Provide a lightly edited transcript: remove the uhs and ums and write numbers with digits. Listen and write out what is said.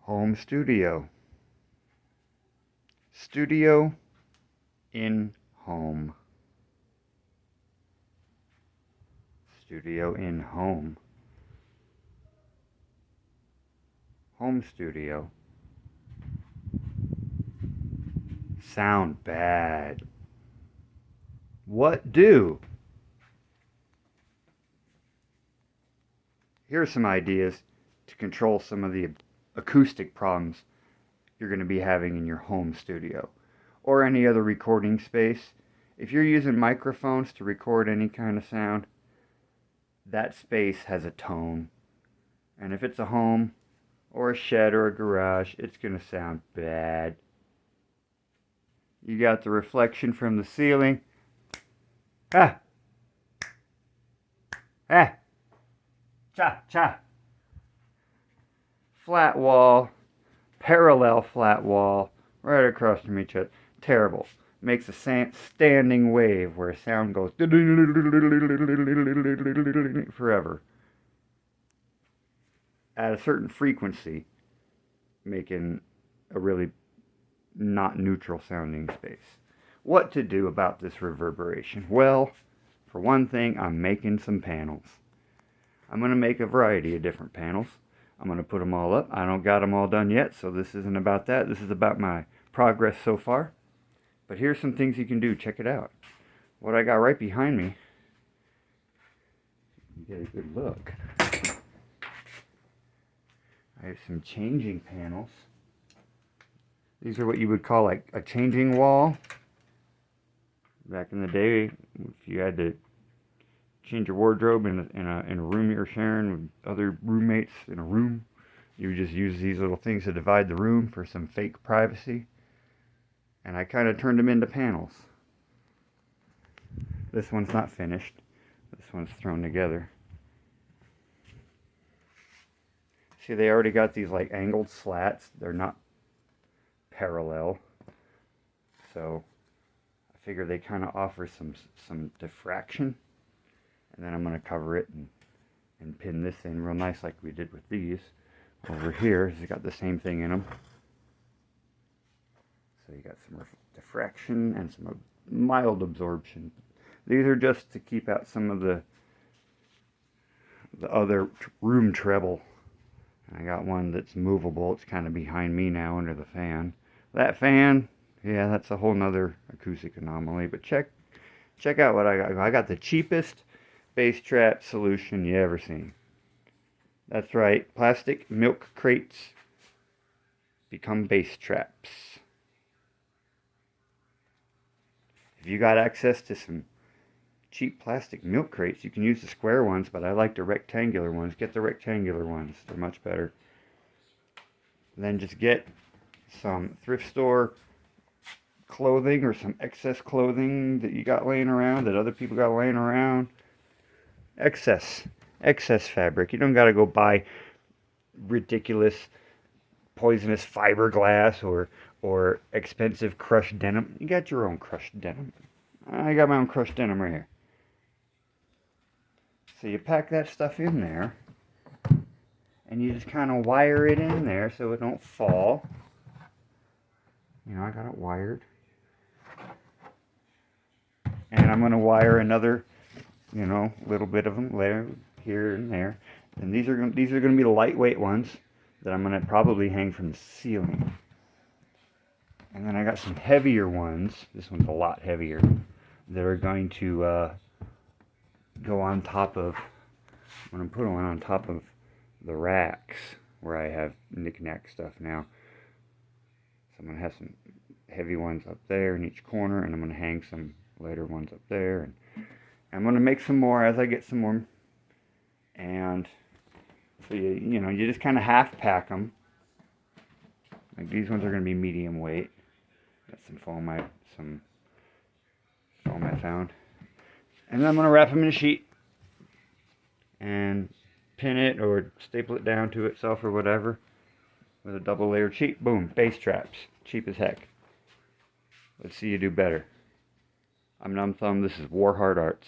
Home studio. Studio in home. Studio in home. Home studio. Sound bad. What do? Here are some ideas to control some of the acoustic problems you're going to be having in your home studio or any other recording space. If you're using microphones to record any kind of sound, that space has a tone. And if it's a home or a shed or a garage, it's going to sound bad. You got the reflection from the ceiling. Ah! Ah! Cha! Cha! Flat wall, parallel flat wall, right across from each other. Terrible. Makes a standing wave where sound goes forever. At a certain frequency, making a really not neutral sounding space. What to do about this reverberation? Well, for one thing, I'm making some panels. I'm going to make a variety of different panels. I'm going to put them all up. I don't got them all done yet, so this isn't about that. This is about my progress so far. But here's some things you can do. Check it out. What I got right behind me, you get a good look. I have some changing panels. These are what you would call like a changing wall. Back in the day, if you had to change your wardrobe in a room you were sharing with other roommates in a room, you would just use these little things to divide the room for some fake privacy. And I kind of turned them into panels. This one's not finished. This one's thrown together. See, they already got these like angled slats. They're not parallel. So I figure they kind of offer some diffraction. And then I'm going to cover it and pin this in real nice like we did with these. Over here, it's got the same thing in them. So you got some diffraction and some mild absorption. These are just to keep out some of the other room treble. I got one that's movable. It's kind of behind me now under the fan. That fan, yeah, that's a whole nother acoustic anomaly. But check out what I got. I got the cheapest bass trap solution you ever seen. That's right, plastic milk crates become bass traps. If you got access to some cheap plastic milk crates, you can use the square ones, but I like the rectangular ones. Get the rectangular ones. They're much better. Then just get some thrift store clothing or some excess clothing that you got laying around, that other people got laying around. Excess fabric. You don't got to go buy ridiculous poisonous fiberglass or expensive crushed denim. You got your own crushed denim. I got my own crushed denim right here. So you pack that stuff in there and you just kind of wire it in there so it don't fall. You know, I got it wired. And I'm going to wire another, you know, little bit of them there, here and there. And these are going to be the lightweight ones that I'm going to probably hang from the ceiling. And then I got some heavier ones. This one's a lot heavier. That are going to go on top of, I'm going to put one on top of the racks where I have knick-knack stuff now. So I'm going to have some heavy ones up there in each corner, and I'm going to hang some lighter ones up there. And I'm going to make some more as I get some more. And so you know, you just kind of half pack them. Like these ones are going to be medium weight. Got some foam I found. And then I'm going to wrap them in a sheet and pin it or staple it down to itself or whatever with a double layered sheet. Boom, bass traps. Cheap as heck. Let's see you do better. I'm Numb Thumb. This is Warheart Arts.